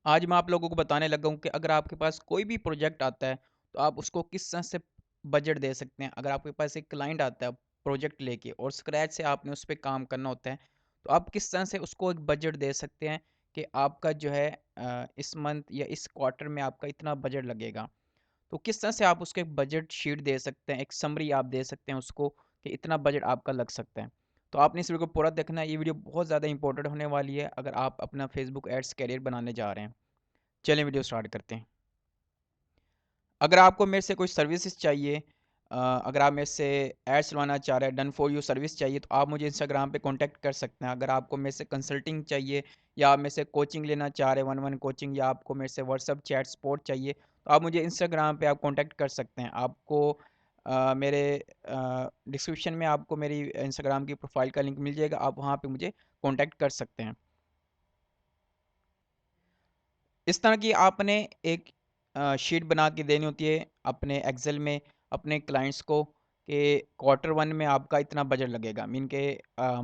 आज मैं आप लोगों को बताने लगा हूँ कि अगर आपके पास कोई भी प्रोजेक्ट आता है, तो आप उसको किस तरह से बजट दे सकते हैं। अगर आपके पास एक क्लाइंट आता है प्रोजेक्ट लेके और स्क्रैच से आपने उस पे काम करना होता है, तो आप किस तरह से उसको एक बजट दे सकते हैं कि आपका जो है इस मंथ या इस क्वार्टर में आपका इतना बजट लगेगा। तो किस तरह से आप उसको एक बजट शीट दे सकते हैं, एक समरी आप दे सकते हैं उसको कि इतना बजट आपका लग सकता है। तो आपने इस वीडियो को पूरा देखना है, ये वीडियो बहुत ज़्यादा इंपॉर्टेंट होने वाली है अगर आप अपना फेसबुक एड्स करियर बनाने जा रहे हैं। चलिए वीडियो स्टार्ट करते हैं। अगर आपको मेरे से कोई सर्विसेज चाहिए, अगर आप मेरे से एड्स चलवाना चाह रहे हैं, डन फॉर यू सर्विस चाहिए, तो आप मुझे इंस्टाग्राम पे कांटेक्ट कर सकते हैं। अगर आपको मेरे से कंसल्टिंग चाहिए या आप मेरे से कोचिंग लेना चाह रहे हैं, वन वन कोचिंग, या आपको मेरे से व्हाट्सअप चैट सपोर्ट चाहिए, तो आप मुझे इंस्टाग्राम पे आप कांटेक्ट कर सकते हैं। आपको मेरे डिस्क्रिप्शन में आपको मेरी इंस्टाग्राम की प्रोफाइल का लिंक मिल जाएगा, आप वहाँ पे मुझे कॉन्टैक्ट कर सकते हैं। इस तरह की आपने एक शीट बना के देनी होती है अपने एक्सेल में अपने क्लाइंट्स को कि क्वार्टर वन में आपका इतना बजट लगेगा, मीन के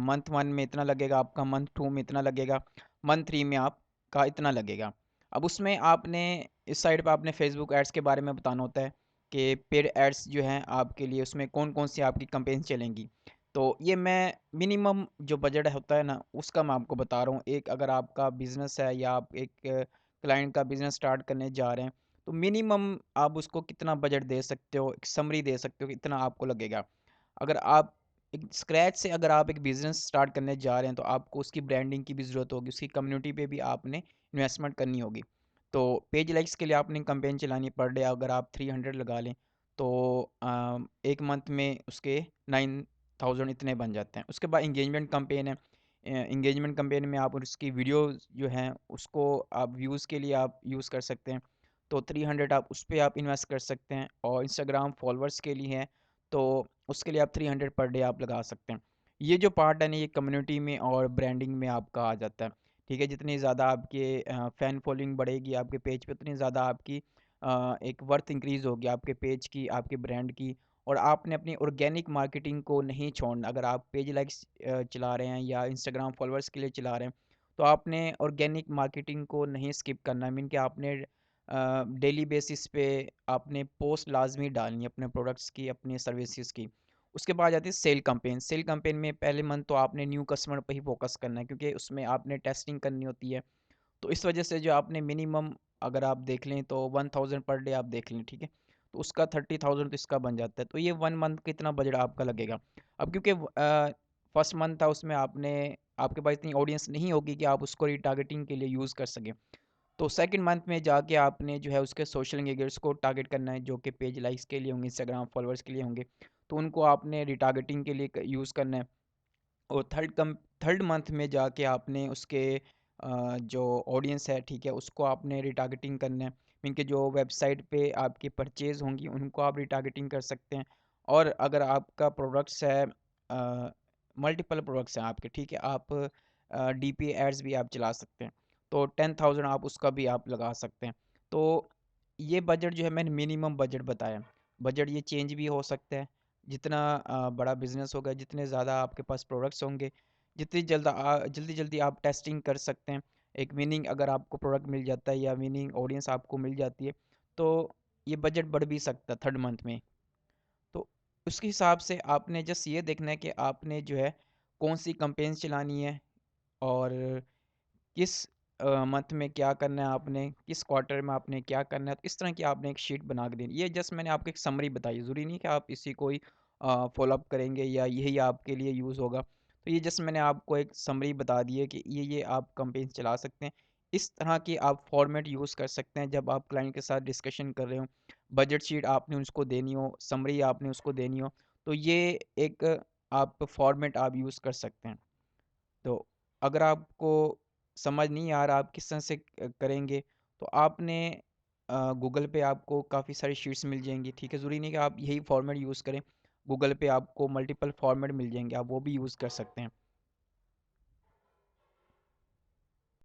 मंथ वन में इतना लगेगा, आपका मंथ टू में इतना लगेगा, मंथ थ्री में आपका इतना लगेगा। अब उसमें आपने इस साइड पे आपने फेसबुक एड्स के बारे में बताना होता है कि पेड एड्स जो हैं आपके लिए उसमें कौन कौन सी आपकी कंपेन चलेंगी। तो ये मैं मिनिमम जो बजट होता है ना उसका मैं आपको बता रहा हूँ। एक अगर आपका बिजनेस है या आप एक क्लाइंट का बिजनेस स्टार्ट करने जा रहे हैं, तो मिनिमम आप उसको कितना बजट दे सकते हो, एक समरी दे सकते हो कि इतना आपको लगेगा। अगर आप एक स्क्रैच से अगर आप एक बिजनेस स्टार्ट करने जा रहे हैं, तो आपको उसकी ब्रांडिंग की भी ज़रूरत होगी, उसकी कम्युनिटी पे भी आपने इन्वेस्टमेंट करनी होगी। तो पेज लाइक्स के लिए आपने कैंपेन चलानी पर डे अगर आप 300 लगा लें, तो एक मंथ में उसके 9000 इतने बन जाते हैं। उसके बाद इंगेजमेंट कैंपेन है। इंगेजमेंट कैंपेन में आप उसकी वीडियो जो हैं उसको आप व्यूज़ के लिए आप यूज़ कर सकते हैं। तो 300 आप उस पे आप इन्वेस्ट कर सकते हैं, और इंस्टाग्राम फॉलोअर्स के लिए है तो उसके लिए आप 300 पर डे आप लगा सकते हैं। ये जो पार्ट है ना ये कम्युनिटी में और ब्रांडिंग में आपका आ जाता है। ठीक है, जितनी ज़्यादा आपके फ़ैन फॉलोइंग बढ़ेगी आपके पेज पे, उतनी ज़्यादा आपकी एक वर्थ इंक्रीज़ होगी आपके पेज की, आपके ब्रांड की। और आपने अपनी ऑर्गेनिक मार्केटिंग को नहीं छोड़ना। अगर आप पेज लाइक्स चला रहे हैं या इंस्टाग्राम फॉलोअर्स के लिए चला रहे हैं, तो आपने ऑर्गेनिक मार्केटिंग को नहीं स्किप करना। मीन कि आपने डेली बेसिस पे आपने पोस्ट लाजमी डालनी है अपने प्रोडक्ट्स की, अपनी सर्विसेज की। उसके बाद आती है सेल कैंपेन। सेल कैंपेन में पहले मंथ तो आपने न्यू कस्टमर पे ही फोकस करना है, क्योंकि उसमें आपने टेस्टिंग करनी होती है। तो इस वजह से जो आपने मिनिमम अगर आप देख लें तो 1000 पर डे आप देख लें, ठीक है, तो उसका 30,000 तो इसका बन जाता है। तो ये वन मंथ कितना बजट आपका लगेगा। अब क्योंकि फर्स्ट मंथ था उसमें आपने आपके पास इतनी ऑडियंस नहीं होगी कि आप उसको रिटारगेटिंग के लिए यूज़ कर सकें। तो सेकंड मंथ में जाके आपने जो है उसके सोशल एंगेजर्स को टारगेट करना है, जो कि पेज लाइक्स के लिए होंगे, इंस्टाग्राम फॉलोअर्स के लिए होंगे। तो उनको आपने रिटारगेटिंग के लिए यूज़ करना है। और थर्ड मंथ में जाके आपने उसके जो ऑडियंस है, ठीक है, उसको आपने रिटारगेटिंग करना है। मीन के जो वेबसाइट पे आपकी परचेज़ होंगी उनको आप रिटारगेटिंग कर सकते हैं। और अगर आपका प्रोडक्ट्स है, मल्टीपल प्रोडक्ट्स हैं आपके, ठीक है, आप डीपी एड्स भी आप चला सकते हैं। तो 10,000 आप उसका भी आप लगा सकते हैं। तो ये बजट जो है मैंने मिनिमम बजट बताया। बजट ये चेंज भी हो सकता है। जितना बड़ा बिज़नेस होगा, जितने ज़्यादा आपके पास प्रोडक्ट्स होंगे, जितनी जल्दी जल्दी आप टेस्टिंग कर सकते हैं। एक विनिंग अगर आपको प्रोडक्ट मिल जाता है या विनिंग ऑडियंस आपको मिल जाती है, तो ये बजट बढ़ भी सकता है थर्ड मंथ में। तो उसके हिसाब से आपने जस्ट ये देखना है कि आपने जो है कौन सी कैंपेन्स चलानी है, और किस मंथ में क्या करना है आपने, किस क्वार्टर में आपने क्या करना है। तो इस तरह की आपने एक शीट बना के देनी। ये जस्ट मैंने आपको एक समरी बताई, ज़रूरी नहीं कि आप इसी को ही फॉलो अप करेंगे या यही आपके लिए यूज़ होगा। तो ये जस्ट मैंने आपको एक समरी बता दी है कि ये आप कैंपेन चला सकते हैं। इस तरह की आप फॉर्मेट यूज़ कर सकते हैं जब आप क्लाइंट के साथ डिस्कशन कर रहे हो। बजट शीट आपने उसको देनी हो, समरी आपने उसको देनी हो, तो ये एक आप फॉर्मेट आप यूज़ कर सकते हैं। तो अगर आपको समझ नहीं आ रहा आप किस तरह से करेंगे, तो आपने गूगल पे आपको काफ़ी सारी शीट्स मिल जाएंगी, ठीक है, ज़रूरी नहीं कि आप यही फॉर्मेट यूज़ करें। गूगल पे आपको मल्टीपल फॉर्मेट मिल जाएंगे, आप वो भी यूज़ कर सकते हैं।